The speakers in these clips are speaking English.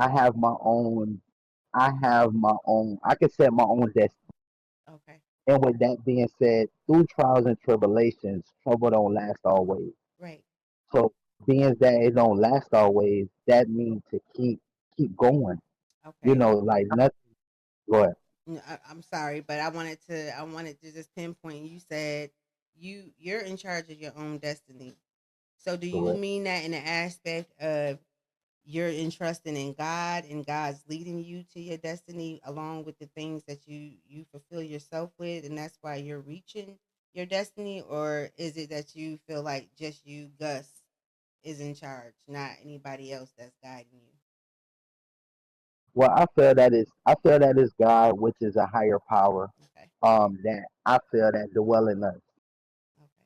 I have my own. I have my own. I can set my own destiny. Okay. And with that being said, through trials and tribulations, trouble don't last always. Right. So being that it don't last always, that means to keep going. You Okay. know, like nothing. Go ahead. I'm sorry, but I wanted to just pinpoint. You said you're in charge of your own destiny. So do you Correct. mean that in the aspect of you're entrusting in God and God's leading you to your destiny along with the things that you fulfill yourself with, and that's why you're reaching your destiny? Or is it that you feel like just you, Gus, is in charge, not anybody else that's guiding you? Well, I feel that is God, which is a higher power. Okay. That I feel that dwell in us.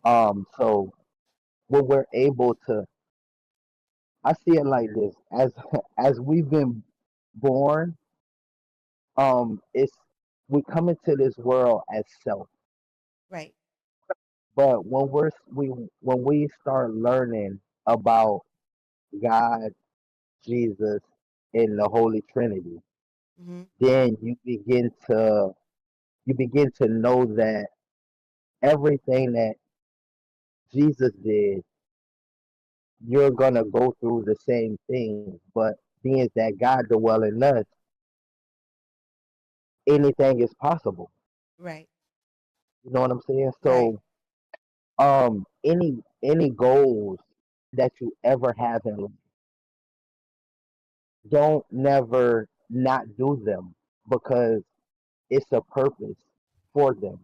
Okay. So when we're able to, I see it like this: as we've been born, it's we come into this world as self. Right. But when we start learning about God, Jesus, and the Holy Trinity, Mm-hmm. then you begin to know that everything that Jesus did, you're gonna go through the same things. But being that God dwell in us, anything is possible. Right. You know what I'm saying? Right. So, any goals that you ever have in life, don't never not do them because it's a purpose for them.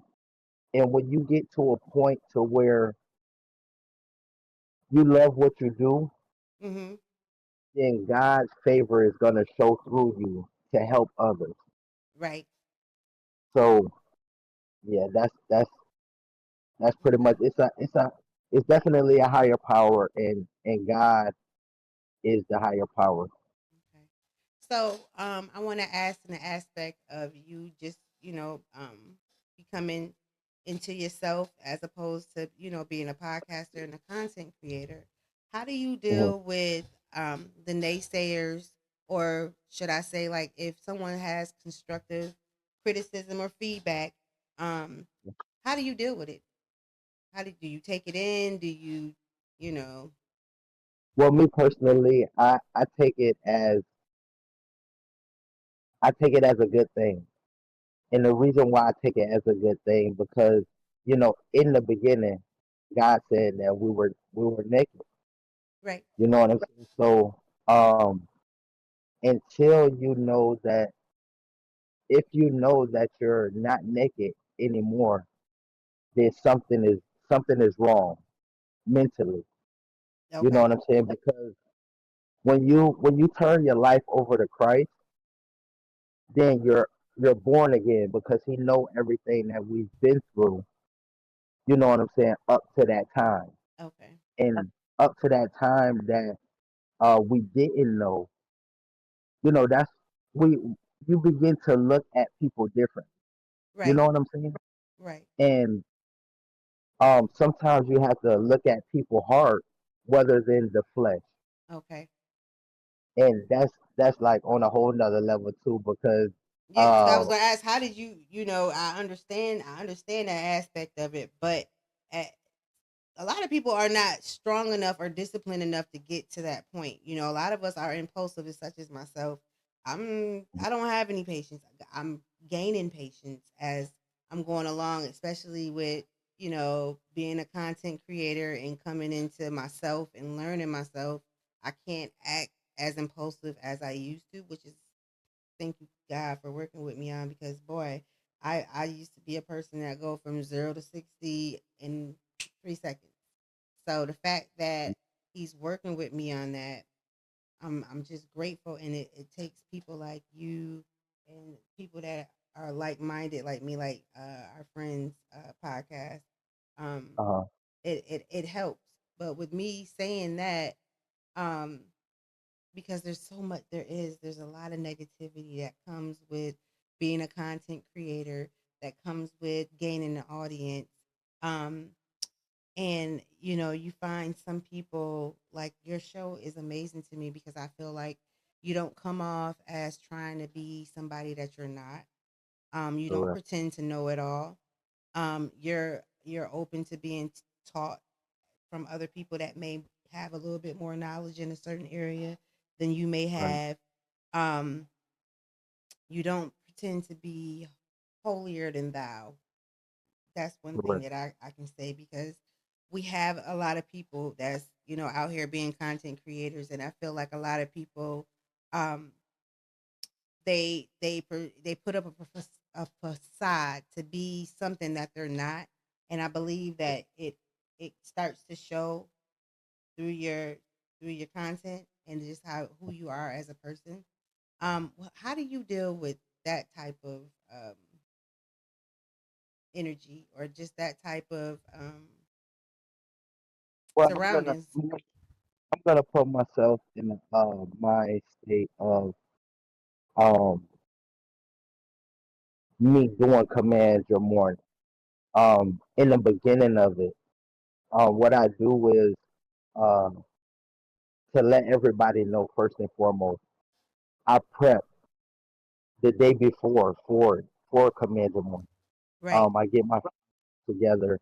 And when you get to a point to where you love what you do, Mm-hmm. then God's favor is gonna show through you to help others. Right. So yeah, that's pretty Okay. much it's definitely a higher power, and God is the higher power. Okay. So, I want to ask in the aspect of you just, becoming into yourself as opposed to, being a podcaster and a content creator. How do you Mhm. deal with the naysayers, or should I say, like, if someone has constructive criticism or feedback, um, how do you deal with it? Do you take it in? Do you, you know, Well, me personally, I take it as a good thing. And the reason why I take it as a good thing because in the beginning, God said that we were naked. right? You know what I'm saying? So until you know that, if you know that you're not naked anymore, then something is wrong mentally. You know Okay. what I'm saying? Because when you turn your life over to Christ, then you're born again because He know everything that we've been through. You know what I'm saying? Up to that time, Okay. and up to that time that we didn't know. That's we you begin to look at people different. You Right. know what I'm saying? Right. And sometimes you have to look at people hard, rather than the flesh, Okay. and that's like on a whole nother level too, because Yeah, because I uh was gonna ask, how did I understand that aspect of it, but a, a lot of people are not strong enough or disciplined enough to get to that point. A lot of us are impulsive, as such as myself. I don't have any patience. I'm gaining patience as I'm going along, especially with being a content creator and coming into myself and learning myself. I can't act as impulsive as I used to, which is, thank you God for working with me on, because boy, I used to be a person that go from 0 to 60 in 3 seconds. So the fact that he's working with me on that, I'm just grateful, and it takes people like you and people that are like minded like me, like our friends podcast. Um, uh it helps. But with me saying that, um, because there's a lot of negativity that comes with being a content creator, that comes with gaining an audience. um and you find some people, like, your show is amazing to me because I feel like You don't come off as trying to be somebody that you're not. You don't correct, pretend to know it all. You're open to being taught from other people that may have a little bit more knowledge in a certain area than you may right, have. Um, you don't pretend to be holier than thou. That's one thing correct. that I can say because we have a lot of people that's out here being content creators, and I feel like a lot of people um they put up a facade to be something that they're not, and I believe that it starts to show through your content and just how who you are as a person. How do you deal with that type of um energy or just that type of Well, surroundings? I'm gonna put myself in my state of um me doing command your morning. In the beginning of it, what I do is uh to let everybody know first and foremost, I prep the day before for command your morning. Right, I get my together,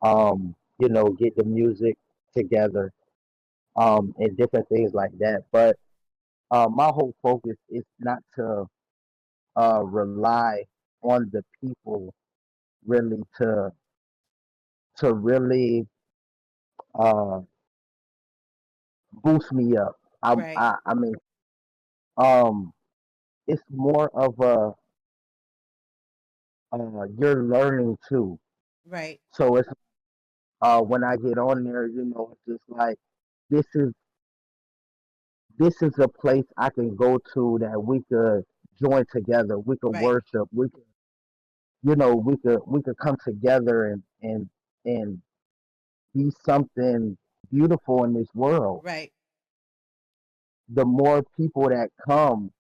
get the music together, and different things like that. But my whole focus is not to rely on the people really to really uh, boost me up. right, I mean, um, it's more of a you're learning too. right, So it's when I get on there, it's just like this is this is a place I can go to that we could join together. We could right, worship. We could come together and be something beautiful in this world. right, The more people that come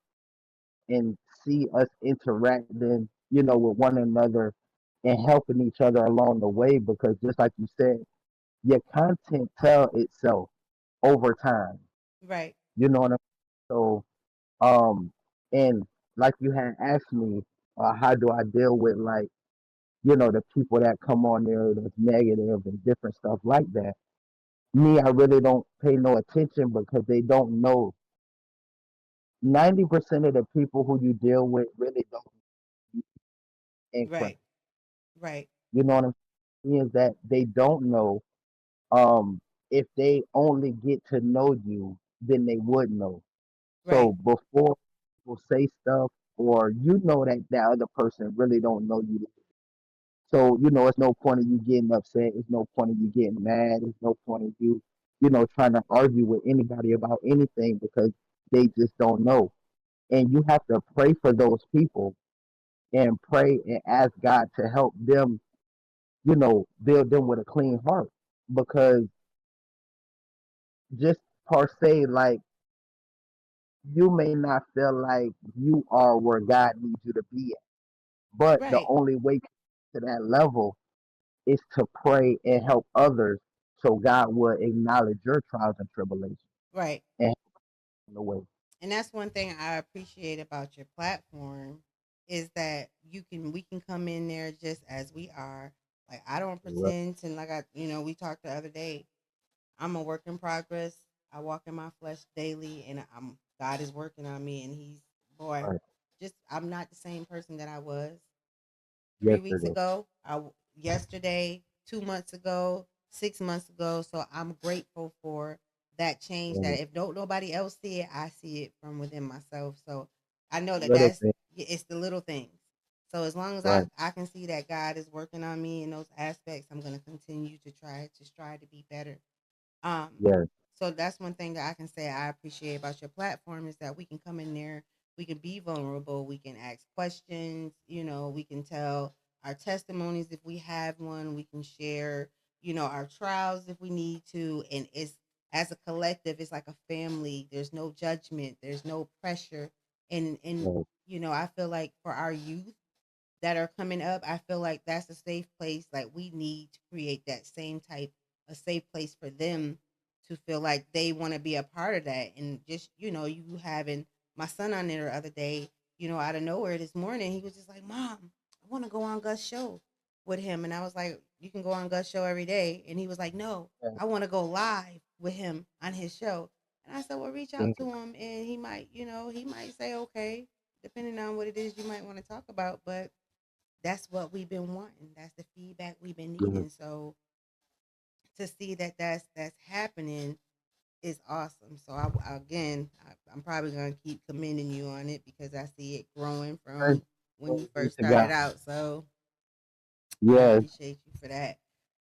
and see us interacting, with one another and helping each other along the way, because just like you said, your content tell itself over time. right, You know what I mean? So, and like you had asked me, how do I deal with like, the people that come on there that's negative and different stuff like that. Me, I really don't pay no attention because they don't know. 90% of the people who you deal with really don't in Christ. right, right, You know what I'm saying? Is that they don't know. Um, if they only get to know you, then they would know. right, So before people say stuff, or that that other person really don't know you. So it's no point in you getting upset. It's no point in you getting mad. It's no point in you, trying to argue with anybody about anything because they just don't know. And you have to pray for those people and pray and ask God to help them, build them with a clean heart. Because just per se, like you may not feel like you are where God needs you to be at. But the right, only way to that level is to pray and help others so God will acknowledge your trials and tribulations right. and help in the way. And that's one thing I appreciate about your platform is that we can come in there just as we are. Like I don't Right, pretend to like we talked the other day. I'm a work in progress. I walk in my flesh daily and I'm God is working on me and he's boy, right. just I'm not the same person that I was 3 weeks Yesterday. ago, yesterday, 2 months ago, 6 months ago. So I'm grateful for that change. Right. That if nobody else see it, I see it from within myself. So I know that Little thing. it's the little things. So as long as Right. I can see that God is working on me in those aspects, I'm going to continue to strive to be better. Um, Yes. so that's one thing that I can say I appreciate about your platform is that we can come in there, we can be vulnerable, we can ask questions, we can tell our testimonies if we have one, we can share, our trials if we need to. And it's as a collective, it's like a family. There's no judgment, there's no pressure. And Right. I feel like for our youth that are coming up, I feel like that's a safe place. Like we need to create that same type a safe place for them to feel like they want to be a part of that. And just, you having my son on there the other day, out of nowhere this morning, he was just like, "Mom, I want to go on Gus show with him." And I was like, "You can go on Gus show every day." And he was like, "No, Yeah. I want to go live with him on his show." And I said, "Well, reach out Mhm. to him and he might say okay, depending on what it is you might want to talk about, but that's what we've been wanting. That's the feedback we've been Mhm. needing. So to see that that's happening is awesome. So I'm probably gonna keep commending you on it because I see it growing Praise from when you glory be first to started God. out. So I Yes. appreciate you for that.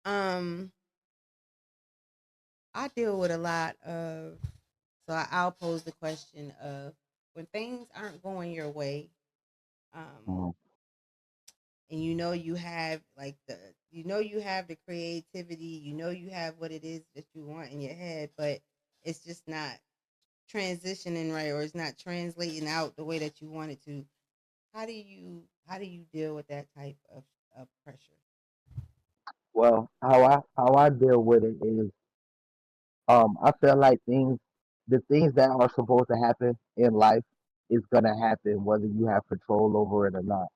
Um, I deal with a lot of, so I'll pose the question of when things aren't going your way, um, Mhm. and you have the creativity, you have what it is that you want in your head, but it's just not transitioning right, or it's not translating out the way that you want it to. How do you deal with that type of pressure? Well, how I deal with it is, I feel like the things that are supposed to happen in life is gonna happen whether you have control over it or not.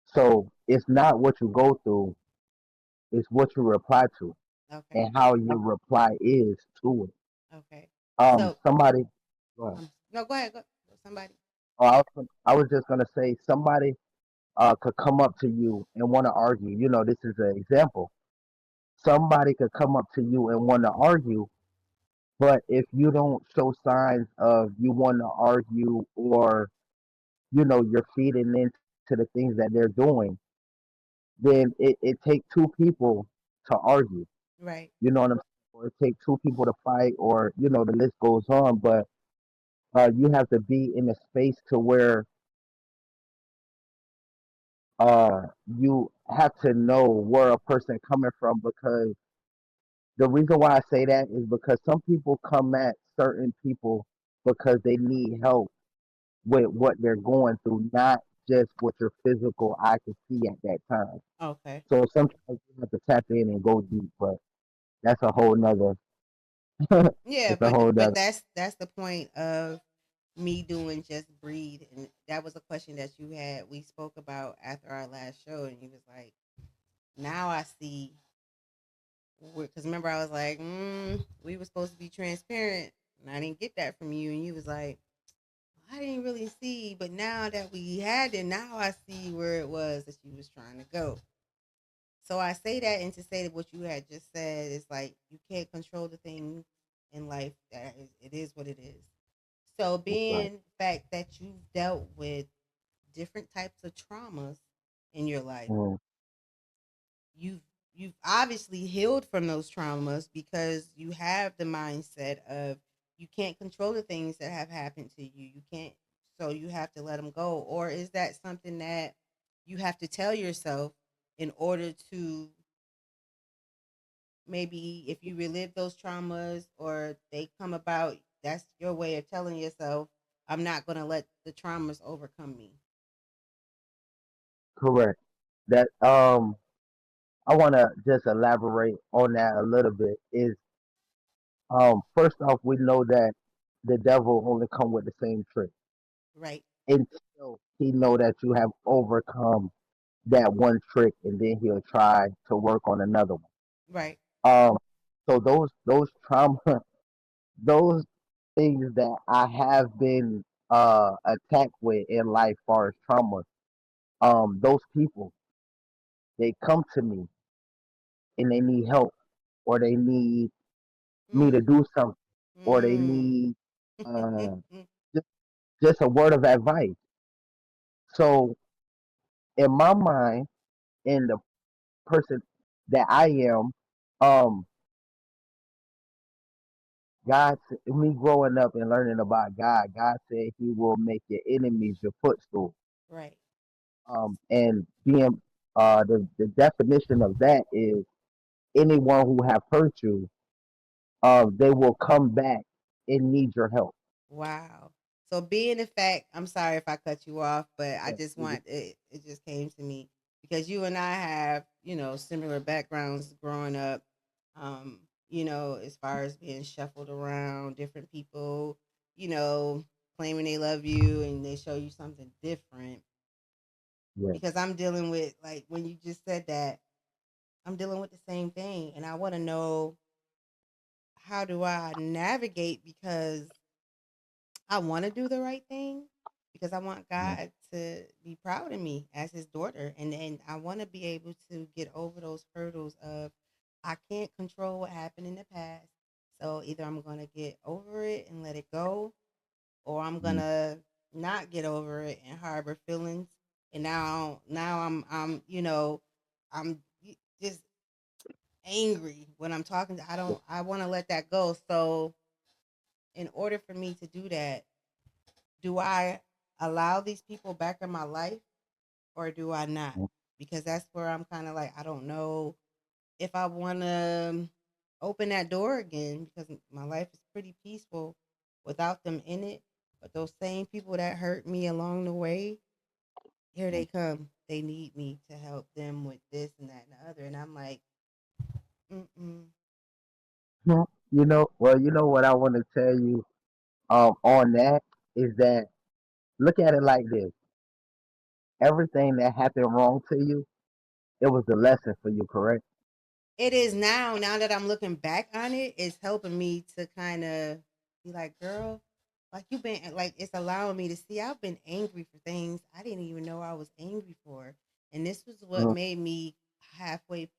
So it's not what you go through, it's what you reply to Okay. and how your reply is to it. Okay. So Somebody, well, no, go ahead. Go somebody. I was just gonna say somebody could come up to you and want to argue. This is an example. Somebody could come up to you and want to argue, but if you don't show signs of you want to argue, or you're feeding into the things that they're doing, then it takes two people to argue. Right. You know what I'm saying? Or it takes two people to fight, or the list goes on. But you have to be in a space to where you have to know where a person coming from, because the reason why I say that is because some people come at certain people because they need help with what they're going through, not just what your physical eye can see at that time. Okay. So sometimes you have to tap in and go deep, but that's a whole nother. Yeah, It's a but whole but nother. that's the point of me doing just breathe, and that was a question that you had. We spoke about after our last show, and you was like, "Now I see." Because remember, I was like, "We were supposed to be transparent, and I didn't get that from you." And you was like, I didn't really see, but now that we had it, now I see where it was that you was trying to go. So I say that, and to say that what you had just said is like you can't control the thing in life. It is what it is. So Right. being the fact that you've dealt with different types of traumas in your life, Mm, you've you've obviously healed from those traumas because you have the mindset of you can't control the things that have happened to you. You can't, so you have to let them go. Or is that something that you have to tell yourself in order to, maybe if you relive those traumas or they come about, that's your way of telling yourself, I'm not going to let the traumas overcome me. correct. That I want to just elaborate on that a little bit. Is first off, we know that the devil only come with the same trick Right. until he know that you have overcome that one trick, and then he'll try to work on another one. Right. Um, so those trauma, those things that I have been attacked with in life, far as trauma, those people, they come to me and they need help, or they need me to Mm. do something, or they Mm. need uh just, just a word of advice. So in my mind, in the person that I am, um, me growing up and learning about God, God said He will make your enemies your footstool. Right. And being the definition of that is anyone who have hurt you, they will come back and need your help. Wow. So being the fact, I'm sorry if I cut you off, but I Yeah. just want it, it just came to me because you and I have, similar backgrounds growing up. As far as being shuffled around, different people, you know, claiming they love you and they show you something different. yeah, Because I'm dealing with, like, when you just said that, I'm dealing with the same thing, and I want to know, how do I navigate, because I want to do the right thing, because I want yeah, God to be proud of me as his daughter, and I want to be able to get over those hurdles of, I can't control what happened in the past. So either I'm going to get over it and let it go, or I'm going yeah. to not get over it and harbor feelings. And now I'm, I'm just angry when I'm talking to, I want to let that go. So in order for me to do that, do I allow these people back in my life, or do I not? Because that's where I'm kind of like, I don't know if I want to open that door again, because my life is pretty peaceful without them in it. But those same people that hurt me along the way, here they come. They need me to help them with this and that and the other. And I'm like, mm-mm. Mhm. You know what I want to tell you on that is that look at it like this. Everything that happened wrong to you, it was a lesson for you, correct? It is now. Now that I'm looking back on it, it's helping me to kind of be like, girl, like, you've been, like, it's allowing me to see I've been angry for things I didn't even know I was angry for. And this was what Mhm. made me halfway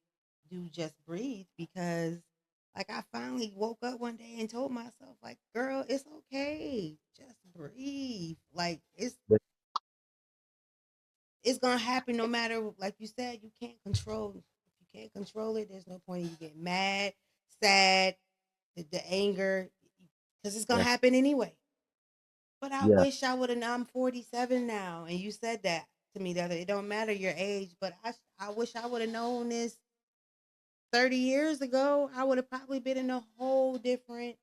do Just Breathe, because, like, I finally woke up one day and told myself, like, girl, it's okay. Just breathe. Like, But it's gonna happen no matter, like you said, you can't control. If you can't control it, there's no point in you getting mad, sad, the anger, because it's gonna yeah, happen anyway. But I yeah, wish I would have. I'm 47 now, and you said that to me the other. It don't matter your age, but I wish I would have known this 30 years ago. I would have probably been in a whole different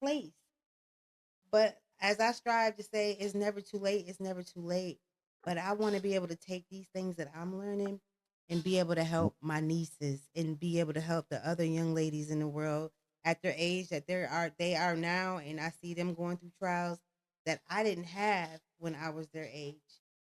place. But as I strive to say, it's never too late. It's never too late. But I want to be able to take these things that I'm learning and be able to help my nieces and be able to help the other young ladies in the world at their age that they are now, and I see them going through trials that I didn't have when I was their age.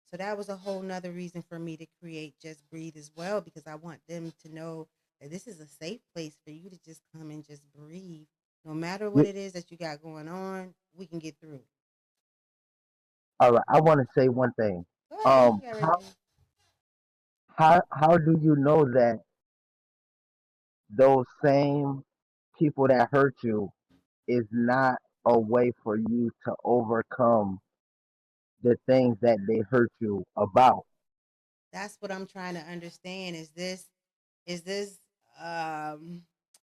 So that was a whole nother reason for me to create Just Breathe as well, because I want them to know that this is a safe place for you to just come and just breathe. No matter what you, it is that you got going on, we can get through it. all right. I want to say one thing. Go ahead, you got How everything. how do you know that those same people that hurt you is not a way for you to overcome the things that they hurt you about? That's what I'm trying to understand. Is this um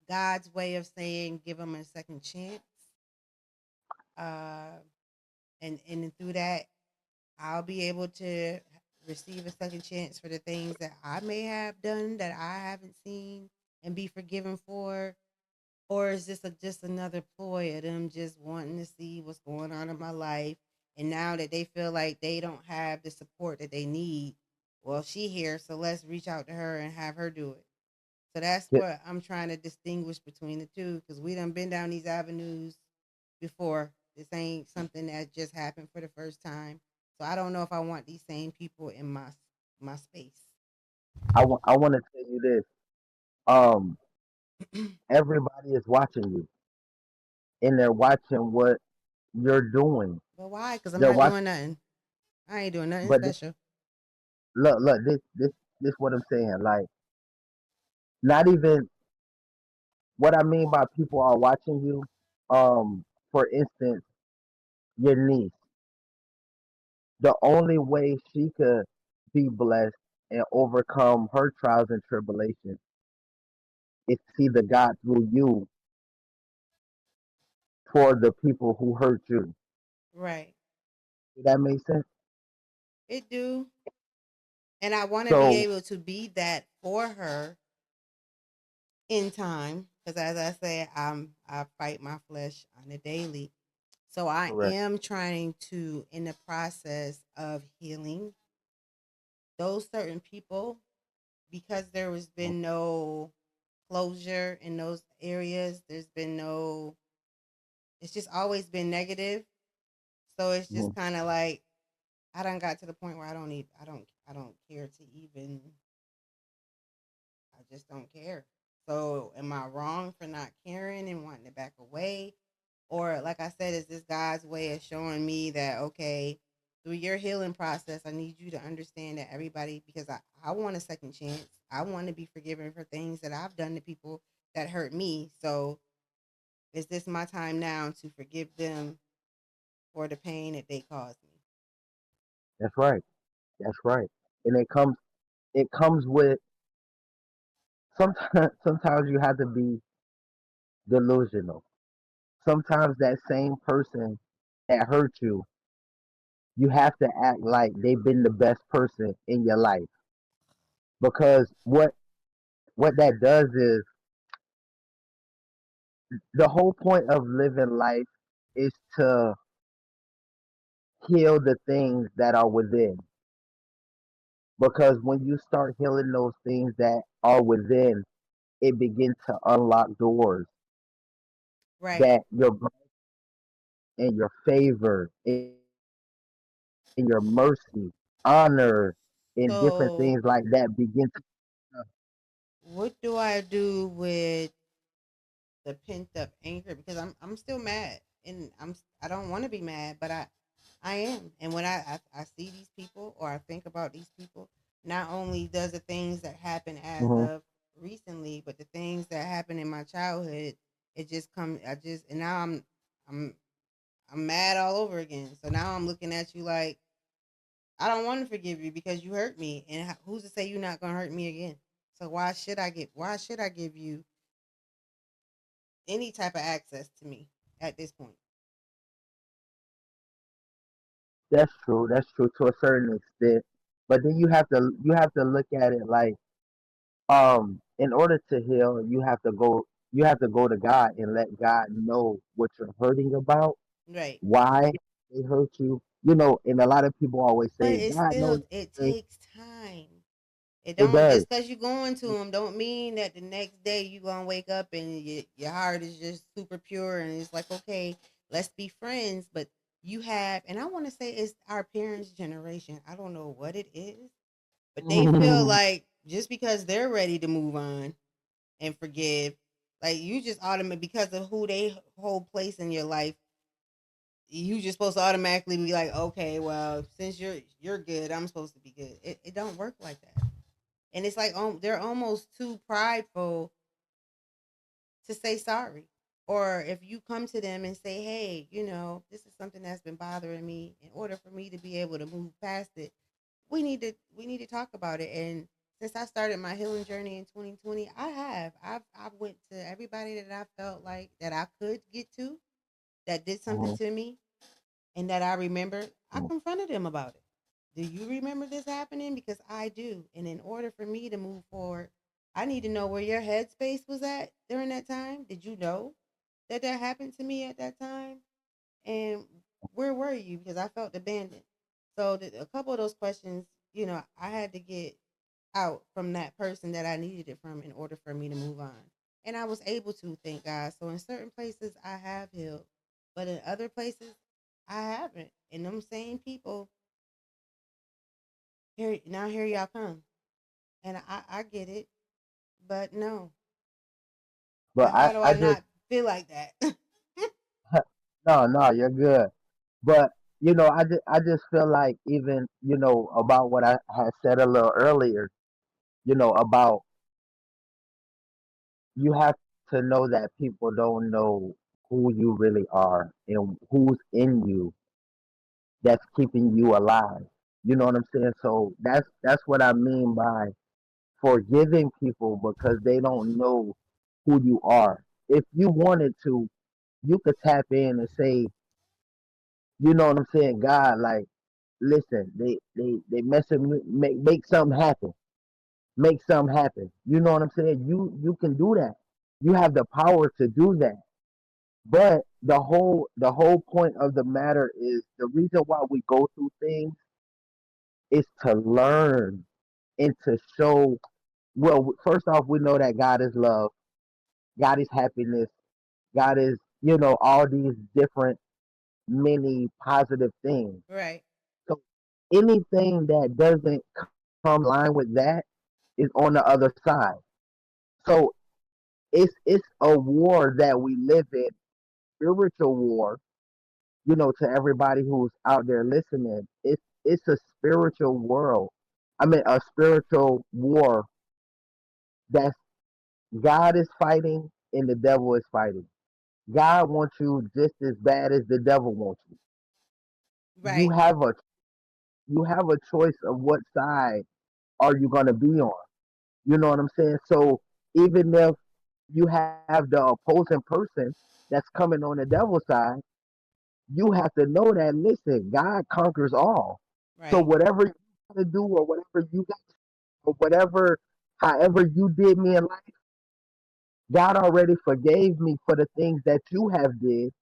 God's way of saying give them a second chance? Uh, and through that, I'll be able to receive a second chance for the things that I may have done that I haven't seen and be forgiven for. Or is this just another ploy of them just wanting to see what's going on in my life? And now that they feel like they don't have the support that they need, well, she here, so let's reach out to her and have her do it. So that's Yeah, what I'm trying to distinguish between the two, because we done been down these avenues before. This ain't something that just happened for the first time. So I don't know if I want these same people in my space. I want to tell you this. Um, Everybody is watching you, and they're watching what you're doing. But why? Because I'm They're not watching, doing nothing. I ain't doing nothing but special. look, this what I'm saying. Like, not even what I mean by people are watching you. For instance, your niece. The only way she could be blessed and overcome her trials and tribulations is to see the God through you for the people who hurt you. Right. Does that make sense? It do. And I want to be So, able to be that for her in time, because as I say, I fight my flesh on a daily. So I correct. am trying to, in the process of healing those certain people, because there has been no closure in those areas. There's been no. It's just always been negative. So it's just Mhm. kind of like I done got to the point where I don't care to even. I just don't care. So am I wrong for not caring and wanting to back away? Or like I said, is this God's way of showing me that okay, through your healing process, I need you to understand that everybody because I want a second chance. I want to be forgiven for things that I've done to people that hurt me. So is this my time now to forgive them for the pain that they caused me? That's right. That's right. And it comes with sometimes sometimes you have to be delusional. Sometimes that same person that hurt you, you have to act like they've been the best person in your life. Because what that does is the whole point of living life is to heal the things that are within. Because when you start healing those things that are within, it begins to unlock doors Right. that your grace and your favor and your mercy, honor, and different things like So that begin to. what do I do with the pent up anger? Because I'm still mad and I don't want to be mad, but I am. And when I see these people or I think about these people, not only does the things that happen as Mhm. of recently, but the things that happened in my childhood, it just come I just and now I'm I'm mad all over again. So now I'm looking at you like I don't want to forgive you because you hurt me, and who's to say you're not gonna hurt me again? So why should I give you any type of access to me at this point? That's true. That's true to a certain extent. But then you have to look at it like in order to heal, you have to go to God and let God know what you're hurting about, Right. why they hurt you. And a lot of people always But say God knows it everything. takes time. It It don't does. just because you're going to them don't mean that the next day you gonna wake up and your heart is just super pure and it's like okay, let's be friends. But you have, and I want to say it's our parents' generation. I don't know what it is, but they feel like just because they're ready to move on and forgive, like you just automatically because of who they hold place in your life, you just supposed to automatically be like, okay, well, since you're good, I'm supposed to be good. It don't work like that. And it's like they're almost too prideful to say sorry. Or if you come to them and say, hey, this is something that's been bothering me, in order for me to be able to move past it, we need to talk about it. And since I started my healing journey in 2020, I've went to everybody that I felt like that I could get to that did something Mhm. to me and that I remember, I Mhm. confronted him about it. Do you remember this happening? Because I do. And in order for me to move forward, I need to know where your headspace was at during that time. Did you know that that happened to me at that time? And where were you? Because I felt abandoned. So a couple of those questions, I had to get out from that person that I needed it from in order for me to move on. And I was able to, thank God. So in certain places I have healed, but in other places I haven't. And them same people here y'all come. And I get it, but no. But How I, do I I just not feel like that? no, no, you're good. But I just feel like even about what I had said a little earlier. About you have to know that people don't know who you really are and who's in you that's keeping you alive. You know what I'm saying? So that's what I mean by forgiving people because they don't know who you are. If you wanted to, you could tap in and say, you know what I'm saying, God, like, listen, they messing me, make something happen. Make something happen. You know what I'm saying? You can do that. You have the power to do that. But the whole point of the matter is the reason why we go through things is to learn and to show. Well, first off, we know that God is love, God is happiness, God is all these different. many positive things. Right. So anything that doesn't come in line with that is on the other side. So it's a war that we live in, spiritual war. To everybody who's out there listening, it's a spiritual world. I mean, a spiritual war that God is fighting and the devil is fighting. God wants you just as bad as the devil wants you. You Right. have a you have a choice of what side are you going to be on. You know what I'm saying? So even if you have the opposing person that's coming on the devil's side, you have to know that, listen, God conquers all. So Right. whatever you got to do, or whatever you got, or whatever, however you did me in life, God already forgave me for the things that you have did.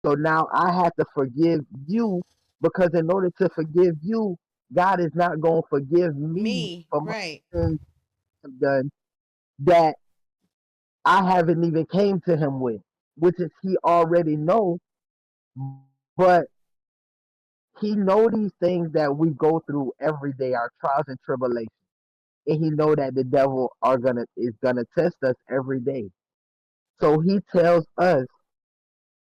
So now I have to forgive you, because in order to forgive you, God is not going to forgive me Me. for my Right. things I've done that I haven't even came to him with, which is he already know, but he know these things that we go through every day, our trials and tribulations, and he know that the devil is gonna test us every day. So he tells us,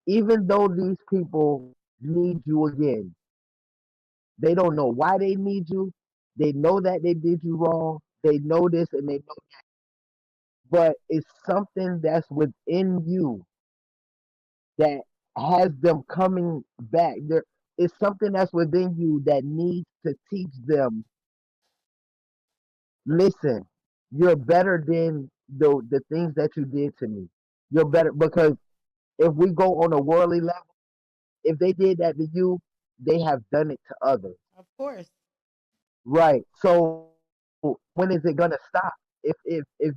even though these people need you again, they don't know why they need you. They know that they did you wrong. They know this and they know, but it's something that's within you that has them coming back. There is something that's within you that needs to teach them, listen, you're better than the things that you did to me. You're better because if we go on a worldly level, if they did that to you, they have done it to others. Of course. Right. So when is it gonna stop? If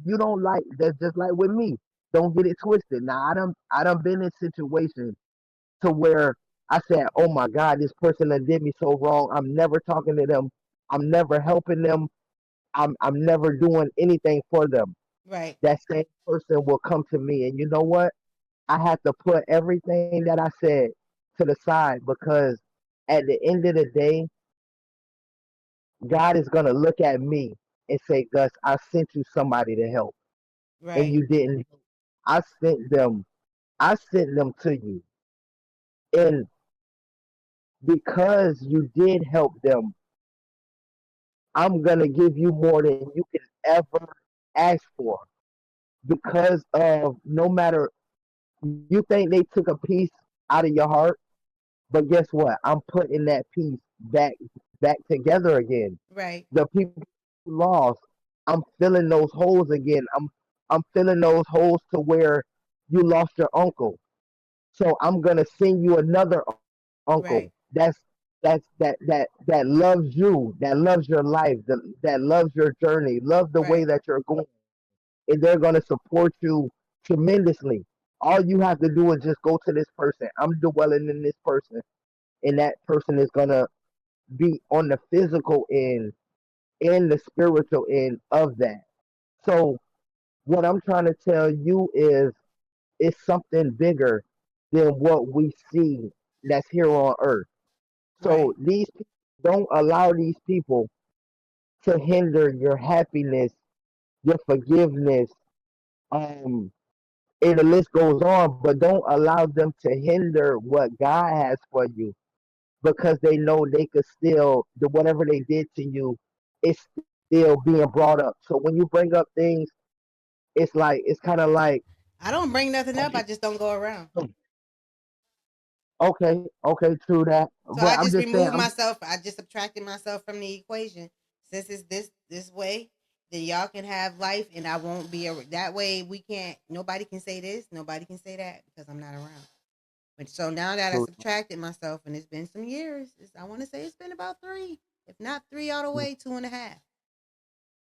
you don't like, that's just like with me. Don't get it twisted. Now I done been in situations to where I said, "Oh my God, this person that did me so wrong. I'm never talking to them. I'm never helping them. I'm never doing anything for them." Right. That same person will come to me, and you know what? I have to put everything that I said to the side, because at the end of the day, God is gonna look at me and say, "Gus, I sent you somebody to help, and Right. you didn't. I sent them. I sent them to you, and because you did help them, I'm gonna give you more than you can ever ask for, because of no matter, you think they took a piece out of your heart, but guess what? I'm putting that piece back together again. Right. The people who lost, I'm filling those holes again. I'm filling those holes to where you lost your uncle. So I'm gonna send you another uncle Right. that loves you, that loves your life, that loves your journey, love the way Right. that you're going, and they're gonna support you tremendously. All you have to do is just go to this person. I'm dwelling in this person, and that person is gonna be on the physical end and the spiritual end of that. So what I'm trying to tell you is, it's something bigger than what we see that's here on earth. So Right. these people, don't allow these people to hinder your happiness, your forgiveness, um, and the list goes on. But don't allow them to hinder what God has for you, because they know they could still do whatever they did to you. It's still being brought up. So when you bring up things, it's kind of like, I don't bring nothing up. I just don't go around. okay, okay, true that. So But I I'm just just saying, removed myself. I just subtracted myself from the equation. Since it's this way, then y'all can have life, and I won't be that way. We can't. Nobody can say this. Nobody can say that because I'm not around. But so now that I true. subtracted myself, and it's been some years, I want to say it's been about three, if not three all the way, 2.5.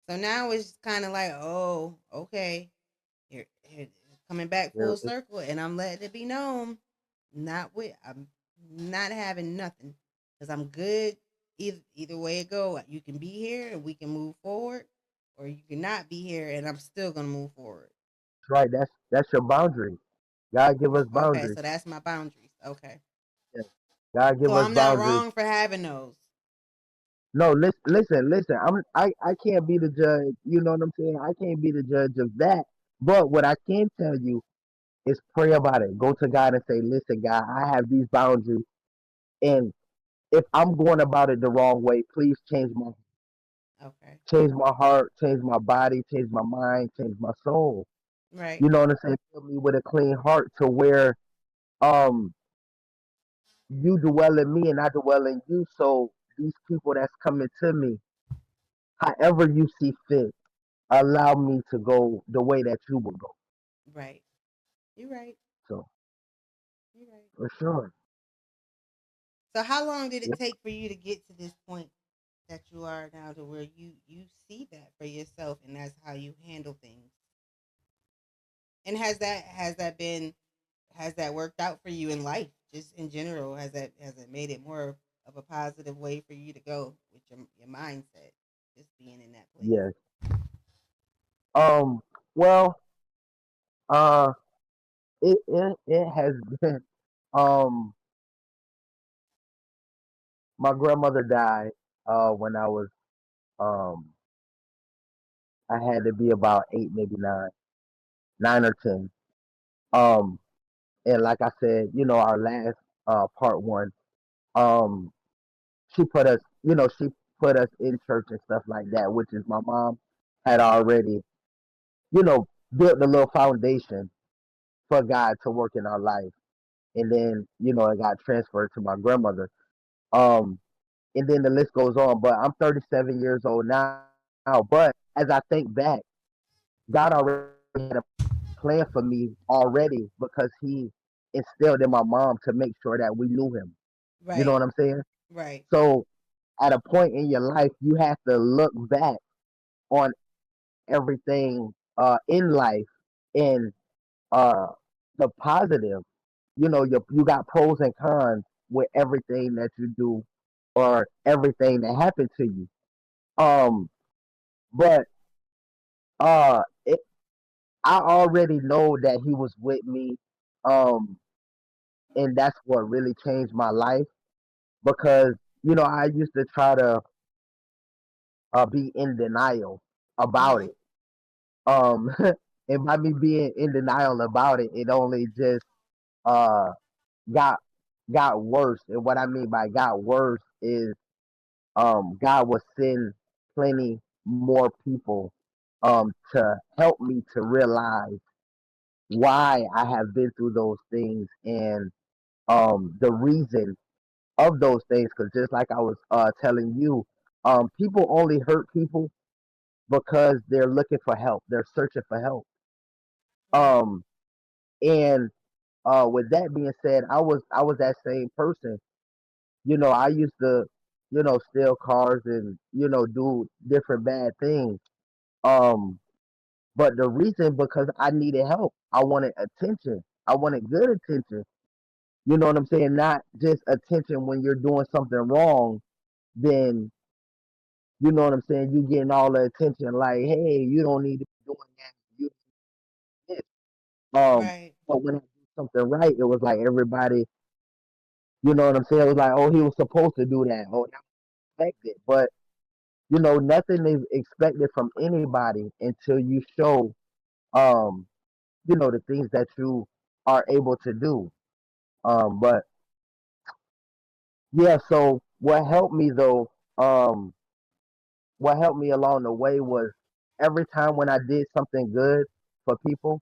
So now it's kind of like, oh, okay, here, coming back Yeah, full circle, and I'm letting it be known, I'm not having nothing because I'm good. Either way it go, you can be here and we can move forward, or you cannot be here and I'm still gonna move forward. that's right. That's your boundary. God give us Okay, boundaries. so that's my boundaries. Okay. Yeah. God So give us I'm not boundaries. wrong for having those. No, listen. I can't be the judge. You know what I'm saying? I can't be the judge of that. But what I can tell you is pray about it. Go to God and say, "Listen, God, I have these boundaries, and if I'm going about it the wrong way, please Okay. change my heart, change my body, change my mind, change my soul." Right. You know what I'm saying? Fill me with a clean heart to where um you dwell in me and I dwell in you. So these people that's coming to me, however you see fit, allow me to go the way that you would go. Right. You're right. So You're right. for sure. So how long did it Yeah. take for you to get to this point that you are now, to where you see that for yourself and that's how you handle things? And has that worked out for you in life, just in general? Has it made it more of a positive way for you to go with your mindset, just being in that place? Yes. Um. Well. Uh. It has been. Um. My grandmother died. When I was. Um. I had to be about 8, maybe 9, 9 or 10. Um. And like I said, our last part one. Um. She put us. She put us in church and stuff like that, which is my mom had already. Built the little foundation for God to work in our life. And then, it got transferred to my grandmother. Um, and then the list goes on. But I'm 37 years old now. But as I think back, God already had a plan for me already because He instilled in my mom to make sure that we knew Him. You know what Right. I'm saying? Right. So at a point in your life, you have to look back on everything in life and uh, the positive. You got pros and cons with everything that you do or everything that happened to you. Um, but it, I already know that he was with me, um, and that's what really changed my life because I used to try to be in denial about Mhm. it. Um, and by me being in denial about it, it only just uh got got worse. And what I mean by got worse is God will send plenty more people to help me to realize why I have been through those things and the reason of those things. Because just like I was telling you, people only hurt people because they're looking for help. They're searching for help. Right. Um, and with that being said, I was that same person. I used to, steal cars and, do different bad things. Um, but the reason because I needed help. I wanted attention. I wanted good attention. You know what I'm saying? Not just attention when you're doing something wrong, then you know what I'm saying, you getting all the attention like, hey, you don't need to be doing that. You this. Right. But when I do something right, it was like everybody, you know what I'm saying? It was like, oh, he was supposed to do that. Oh, that was expected. But nothing is expected from anybody until you show, um, the things that you are able to do. But yeah, so um, what helped me along the way was every time when I did something good for people,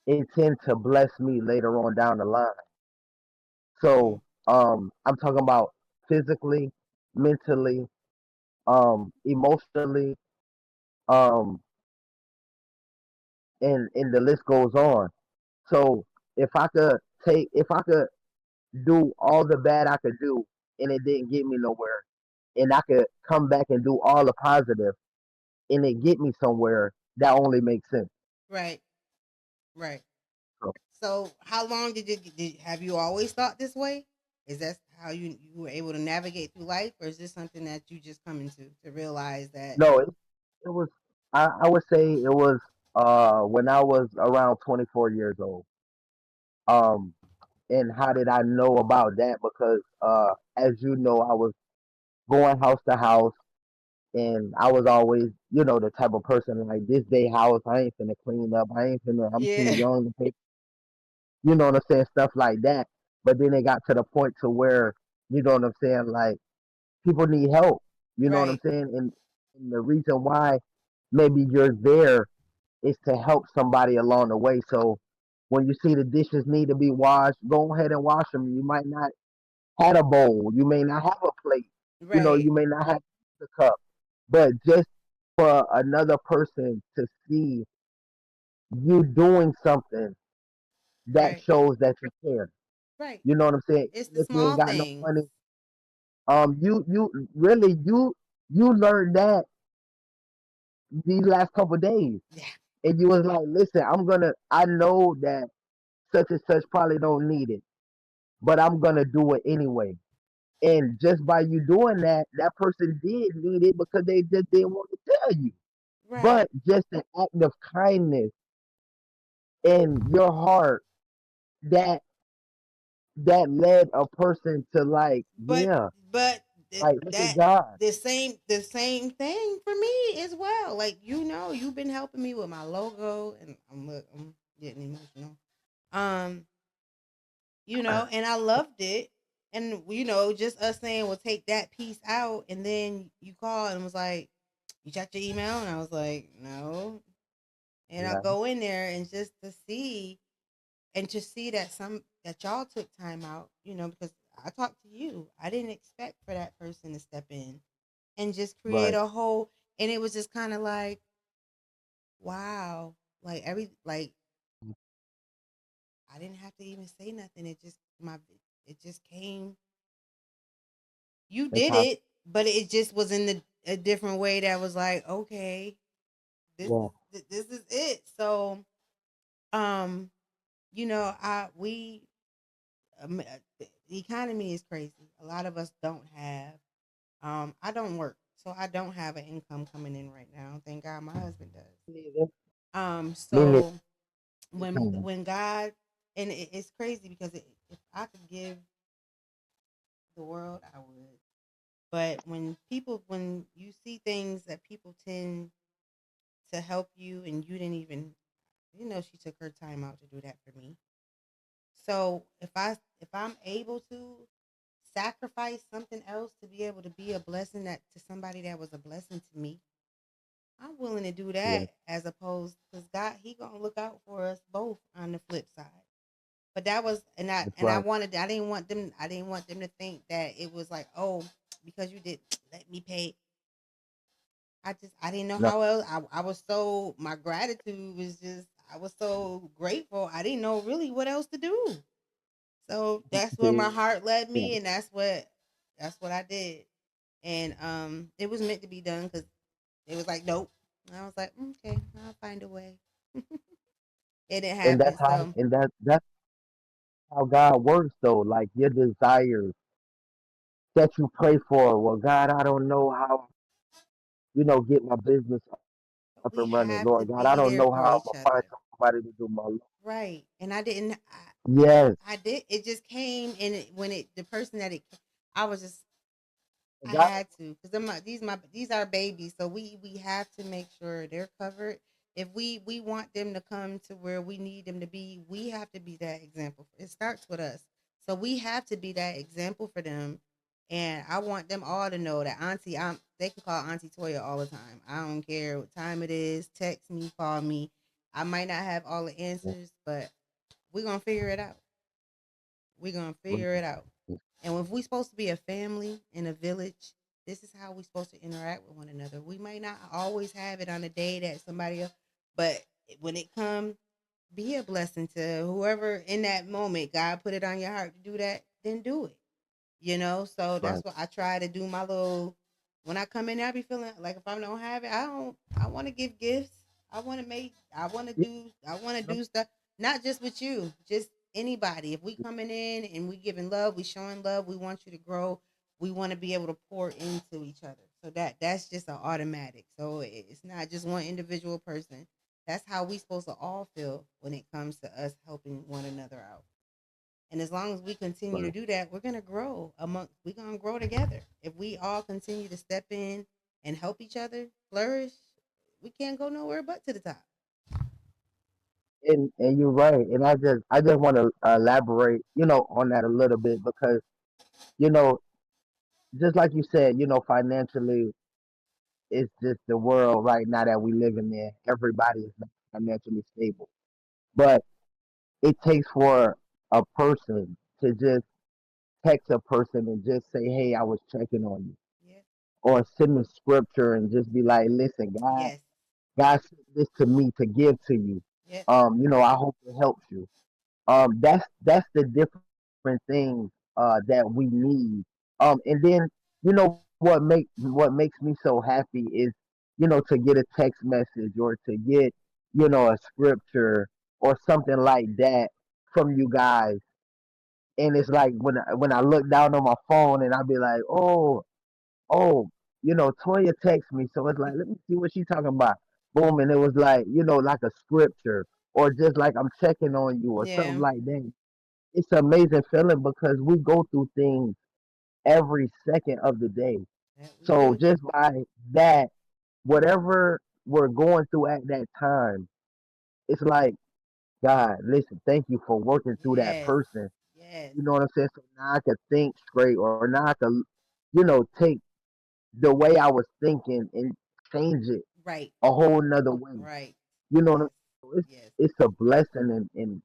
it tend to bless me later on down the line. Mm. So I'm talking about physically, mentally, emotionally, um, and the list goes on. So if I could do all the bad I could do and it didn't get me nowhere, and I could come back and do all the positive and it get me somewhere, that only makes sense. Right. Right. So, So how long have you always thought this way? Is that how you were able to navigate through life, or is this something that you just come into to realize that? no, it was I would say it was when I was around 24 years old. Um And how did I know about that? Because as you know, I was going house to house, and I was always, the type of person like this day house. I ain't finna clean up. I ain't finna. I'm too Yeah. young to pay. You know what I'm saying? Stuff like that. But then it got to the point to where, you know what I'm saying? Like people need help. You know what I'm Right. saying? And the reason why maybe you're there is to help somebody along the way. So when you see the dishes need to be washed, go ahead and wash them. You might not have a bowl. You may not have a plate. Right. You may not have a cup. But just for another person to see you doing something that Right. shows that you care. Right. You know what I'm saying? It's Even the if you ain't small got no things. money, you really you learned that these last couple days, Yeah. and you was like, listen, I know that such and such probably don't need it, but I'm gonna do it anyway. And just by you doing that, that person did need it because they just didn't want to tell you. Right. But just an act of kindness in your heart that led a person to like, But yeah, but like look at that God. the same thing for me as well. Like you've been helping me with my logo, and I'm getting emotional. Um, and I loved it. And just us saying, "Well, take that piece out," and then you called and was like, "You checked your email," and I was like, "No." And I Yeah, go in there and just to see and to see that y'all took time out, because I talked to you. I didn't expect for that person to step in and just create right. a whole, and it was just kind of like, wow, like I didn't have to even say nothing. It just came. You That's did how. it, but it just was in a different way that was like, okay, this Yeah, is this is it. So, um, I we the economy is crazy. A lot of us don't have. I don't work, so I don't have an income coming in right now. Thank God my husband does. me neither. Me neither. So when God, and it's crazy because if I could give the world, I would. But when you see things that people tend to help you, and you didn't even, she took her time out to do that for me. So if I'm able to sacrifice something else to be able to be a blessing that to somebody that was a blessing to me, I'm willing to do Yeah, that as opposed because God, He gonna look out for us both on the flip side. But that was that's I right. wanted I didn't want them to think that it was like, oh, because you did let me pay. I didn't know No, how else. I was so my gratitude was just I was so grateful. I didn't know really what else to do. So that's where my see, heart led yeah, me, and that's what I did. And it was meant to be done because it was like nope. And I was like, okay, I'll find a way. It didn't and happen. So that's how God works though. Like your desires that you pray for. Well, God, I don't know how get my business up and running. Lord we God, I don't have know to how I'm be gonna there find for each somebody to other. do my Right. And I didn't yes. I did it just came and when it the person that I was just I God, had to because these are babies, so we have to make sure they're covered. If we want them to come to where we need them to be, we have to be that example. It starts with us, so we have to be that example for them. And I want them all to know that Auntie, they can call Auntie Toya all the time. I don't care what time it is. Text me, call me. I might not have all the answers, but we're gonna figure it out. We're gonna figure it out. And if we're supposed to be a family in a village, this is how we're supposed to interact with one another. We might not always have it on a day that somebody else, but when it comes, be a blessing to whoever in that moment. God put it on your heart to do that, then do it. So that's right. that's what I try to do. My little when I come in there, I be feeling like if I don't have it, I want to give gifts. Yeah, I want to do stuff, not just with you, just anybody. If we coming in and we giving love, we showing love, we want you to grow. We want to be able to pour into each other. So that's just an automatic. So it's not just one individual person. That's how we supposed to all feel when it comes to us helping one another out. And as long as we continue to Right. do that, we're gonna grow together. If we all continue to step in and help each other flourish, we can't go nowhere but to the top. And you're right. And I just want to elaborate, on that a little bit because you know, just like you said, financially, it's just the world right now that we live in there. Everybody is not financially stable, but it takes for a person to just text a person and just say, "Hey, I was checking on you," Yeah. or send them scripture and just be like, "Listen, Yes. God sent this to me to give to you. Yep. I hope it helps you." That's the different things that we need. And then what makes me so happy is to get a text message or to get a scripture or something like that from you guys. And it's like when I look down on my phone and I be like, oh, Toya text me, so it's like, let me see what she talking about. Boom, and it was like, like a scripture or just like I'm checking on you or something Yeah. like that. It's an amazing feeling because we go through things every second of the day. That we So do. just by that, whatever we're going through at that time, it's like, God, listen, thank you for working through that Yes. person. Yes. You know what I'm saying? So now I could think straight, or now I could, take the way I was thinking and change it Right. a whole nother way. Right. You know what I'm Yes. saying? So it's Yes. it's a blessing and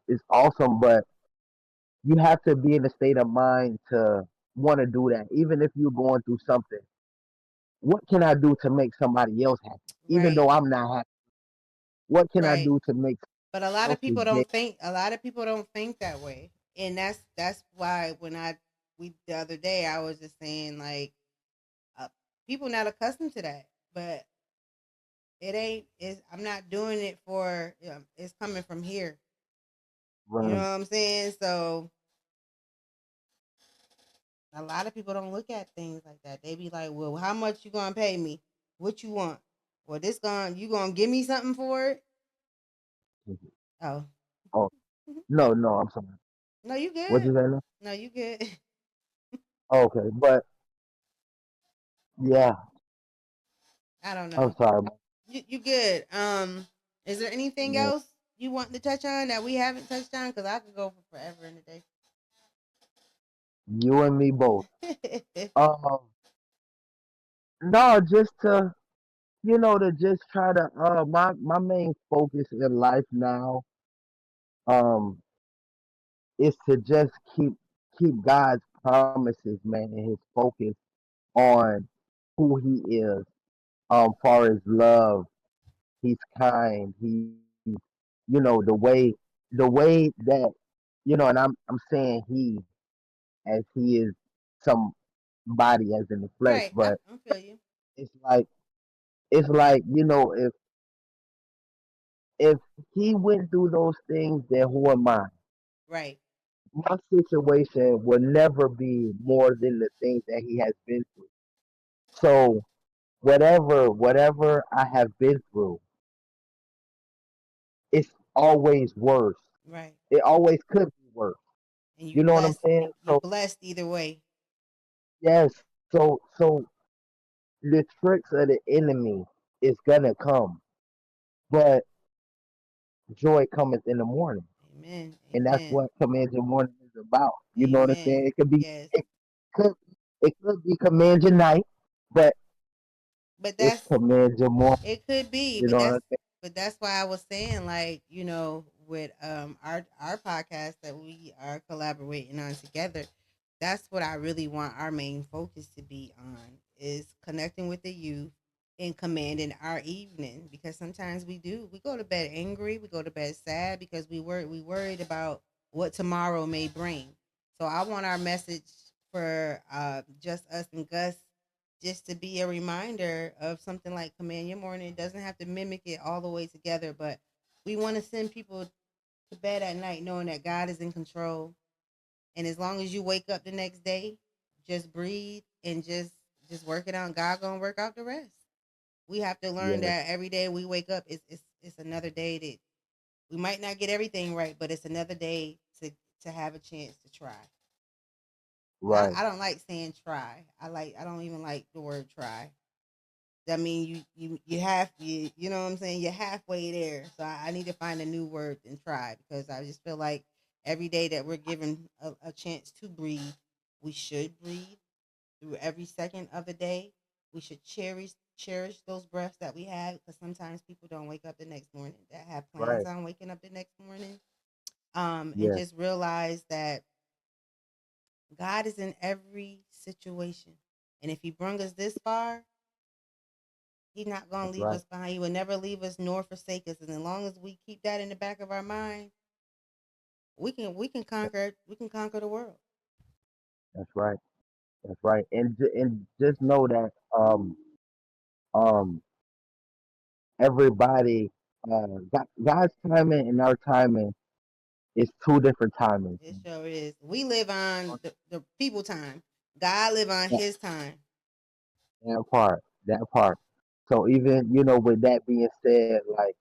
it's awesome, but you have to be in a state of mind to want to do that. Even if you're going through something, what can I do to make somebody else happy? Even Right. though I'm not happy, what can I Right. do to make But a lot someone of else's people day? don't think. A lot of people don't think that way, and that's why when we the other day I was just saying like uh, people not accustomed to that, but it ain't. I'm not doing it for. It's coming from here. You know what Right. I'm saying? So a lot of people don't look at things like that. They be like, "Well, how much you gonna pay me? What you want? Well, this you gonna give me something for it?" Oh, Oh no, I'm sorry. no, you What good. you say now? No, you good. Okay, but yeah, I don't I'm know. sorry, man. You good. Is there anything Man. else you want to touch on that we haven't touched on? Because I could go for forever in You and me both. a day. No, just to just try to my main focus in life now um is to just keep God's promises, man, and his focus on who he is. Far as love, he's kind, he's the way that and I'm saying he as he is somebody as in the flesh, Right. but I feel you. it's like if he went through those things, then who am I? Right. My situation will never be more than the things that he has been through. So whatever I have been through, it's always worse. Right. It always could be worse. And you You know what I'm blessed. saying? You So blessed either way. yes, so the tricks of the enemy is gonna come, but joy cometh in the morning. Amen. And that's Amen. what Command Your Morning is about. You know what I'm saying? Amen. Yes. Could it could be Command Your Night, but But it's that's Command Your Morning. it could be, You know what I'm saying? but that's why I was saying like, with our podcast that we are collaborating on together, that's what I really want our main focus to be on is connecting with the youth and commanding our evening because sometimes we go to bed angry, we go to bed sad because we worried about what tomorrow may bring. So I want our message for just us and Gus just to be a reminder of something like Command Your Morning. It doesn't have to mimic it all the way together, but we want to send people to bed at night knowing that God is in control. And as long as you wake up the next day, just breathe and just work it out. God gonna work out the rest. We have to learn Yes, that every day we wake up, it's another day that we might not get everything right, but it's another day to have a chance to try. Right. I don't like saying try. I don't even like the word try. I mean, you know what I'm saying. You're halfway there, so I need to find a new word than try because I just feel like every day that we're given a chance to breathe, we should breathe through every second of the day. We should cherish those breaths that we have because sometimes people don't wake up the next morning that have plans Right. on waking up the next morning. And Yeah. just realize that God is in every situation, and if He brung us this far, He's not gonna That's leave right. us behind. He will never leave us nor forsake us. And as long as we keep that in the back of our mind, we can conquer the world. That's right. That's right. And just know that um everybody God's timing and our timing is two different timings. It sure is. We live on the people time. God live on That, His time. that part. That part. So even, with that being said, like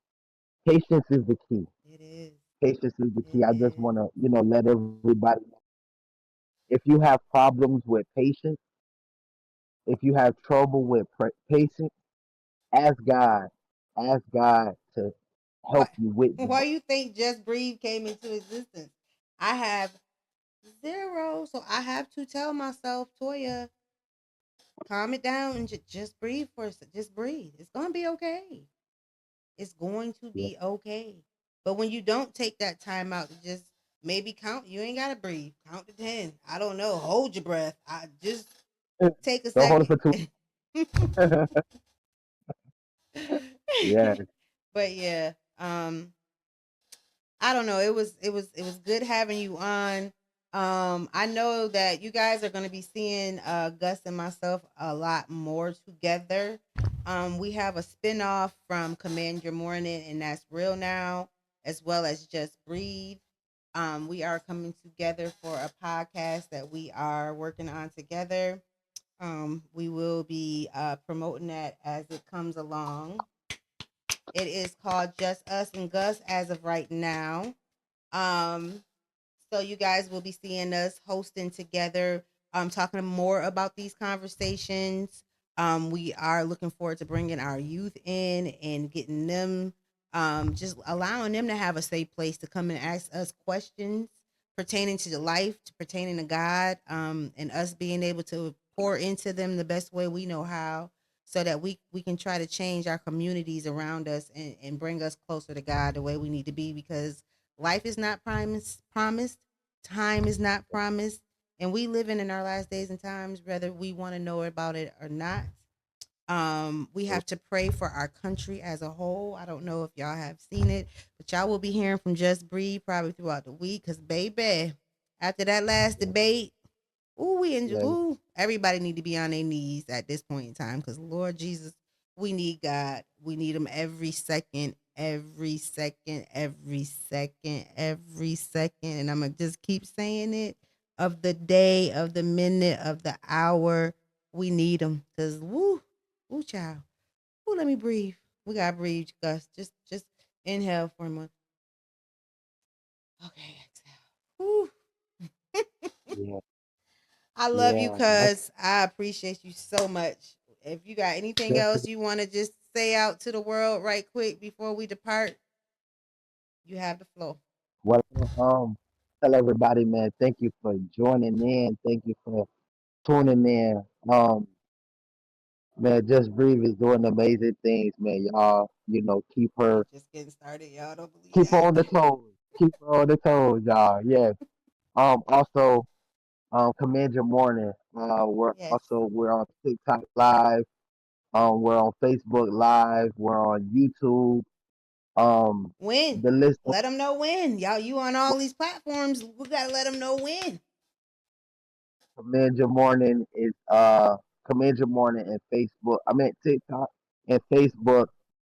patience is the key. It is. Patience is the It key. I just is. wanna, let everybody know. If you have problems with patience, if you have trouble with patience, ask God. Ask God to help What? you with Why that. you think Just Breathe came into existence? I have zero, so I have to tell myself, Toya, calm it down and just breathe for a sec. Just breathe. It's gonna be okay. It's going to Yeah. be okay. But when you don't take that time out to just maybe count, you ain't gotta breathe. Count to 10. I don't know. Hold your breath. I just take a Don't hold it second. for too. Yeah. But yeah, I don't know. It was good having you on. I know that you guys are going to be seeing Gus and myself a lot more together. We have a spinoff from Command Your Morning, and that's real now, as well as Just Breathe. We are coming together for a podcast that we are working on together. We will be promoting that as it comes along. It is called Just Us and Gus as of right now. Um, so you guys will be seeing us hosting together, talking more about these conversations. We are looking forward to bringing our youth in and getting them, just allowing them to have a safe place to come and ask us questions pertaining to the life, to pertaining to God, and us being able to pour into them the best way we know how, so that we can try to change our communities around us and bring us closer to God the way we need to be because life is not promised. Time is not promised. And we living in our last days and times, whether we want to know about it or not. We have to pray for our country as a whole. I don't know if y'all have seen it, but y'all will be hearing from Just Breathe probably throughout the week. Cause baby, after that last Yeah. debate, ooh, Yeah. ooh, everybody need to be on their knees at this point in time. Cause Lord Jesus, we need God. We need Him every second, every second, every second, every second. And I'm gonna just keep saying it of the day, of the minute, of the hour. We need Him. Cause woo, child. Woo, let me breathe. We gotta breathe, Gus. Just inhale for a moment. Okay, exhale. Woo. Yeah. I love you, Yeah. cuz. I appreciate you so much. If you got anything else Definitely. you want to just say out to the world right quick before we depart, you have the floor. Well, tell everybody, man, thank you for joining in. Thank you for tuning in. Man, Just Breathe is doing amazing things, man. Y'all, We just getting started. Y'all don't believe keep her that. on the toes. Keep her on the toes, y'all. Yes. Also, Command Your Morning. Yes. We're on TikTok Live. We're on Facebook Live. We're on YouTube. Um, When? the list Let them know when. Y'all, you on all these platforms. We got to let them know when. Command Your Morning is Command Your Morning and Facebook. I mean TikTok and Facebook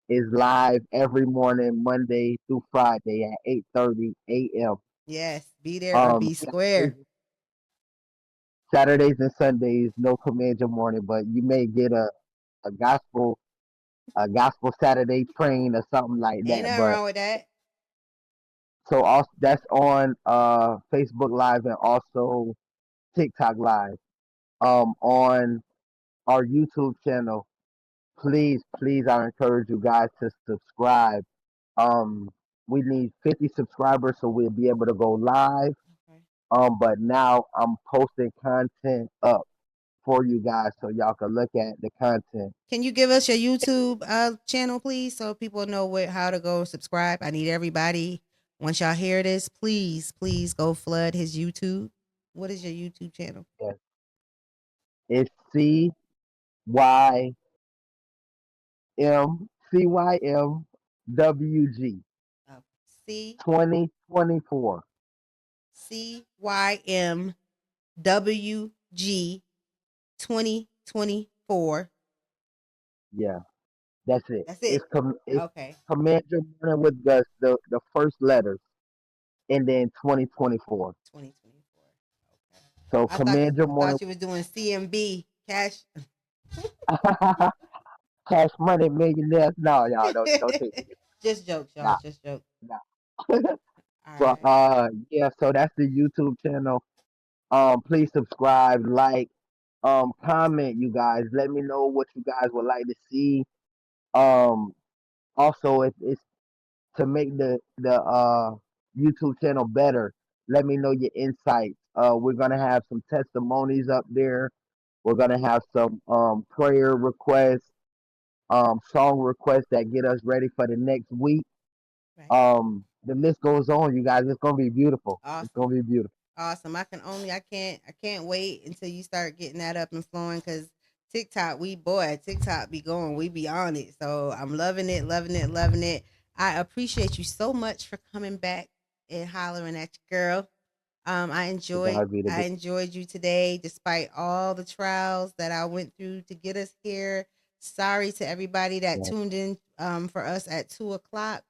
is live every morning, Monday through Friday at 8:30 a.m. Yes. Be there or be Saturdays, square. Saturdays and Sundays, no Command Your Morning, but you may get a gospel a gospel Saturday train or something like Ain't that. nothing But wrong with that. So also that's on Facebook Live and also TikTok Live. On our YouTube channel, please, please, I encourage you guys to subscribe. Um, we need 50 subscribers so we'll be able to go live. Okay. But now I'm posting content up for you guys so y'all can look at the content. Can you give us your YouTube channel, please, so people know how to go subscribe? I need everybody. Once y'all hear this, please, please go flood his YouTube. What is your YouTube channel? Yes. It's CYMWG Uh, C 2024. CYMWG 2024. Yeah, that's it. That's it. It's Okay. Command Your Morning with Gus, the first letters, and then 2024. 2024. Okay. So Command Your I Morning. thought you was doing CMB cash. Cash Money Millionaires. No, y'all don't take me. Just jokes, y'all. Nah, Just jokes. nah. All But right. yeah, so that's the YouTube channel. Please subscribe, like, comment, you guys. Let me know what you guys would like to see. Um, Also, if it's to make the YouTube channel better, let me know your insights. We're gonna have some testimonies up there. We're gonna have some prayer requests, song requests that get us ready for the next week. Right. The list goes on, you guys. It's gonna be beautiful. It's Awesome. gonna be beautiful. Awesome. I can't wait until you start getting that up and flowing because TikTok be going, we be on it. So I'm loving it, loving it, loving it. I appreciate you so much for coming back and hollering at your girl. To God be the I glory. enjoyed you today, despite all the trials that I went through to get us here. Sorry to everybody that Yeah, tuned in for us at 2 o'clock.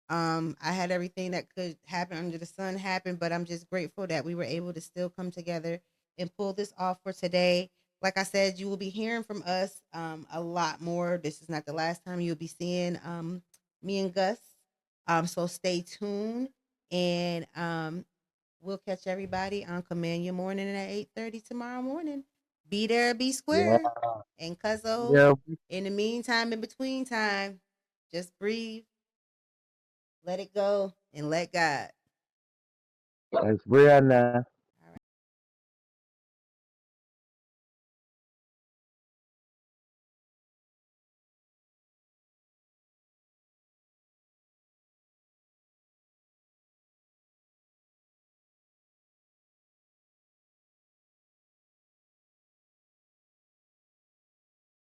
I had everything that could happen under the sun happen, but I'm just grateful that we were able to still come together and pull this off for today. Like I said, you will be hearing from us a lot more. This is not the last time you'll be seeing me and Gus. So stay tuned, and we'll catch everybody on Command Your Morning at 8:30 tomorrow morning. Be there, be yeah, square, and Cuzzo. yeah. In the meantime, in between time, just breathe, let it go, and let God. It's real now.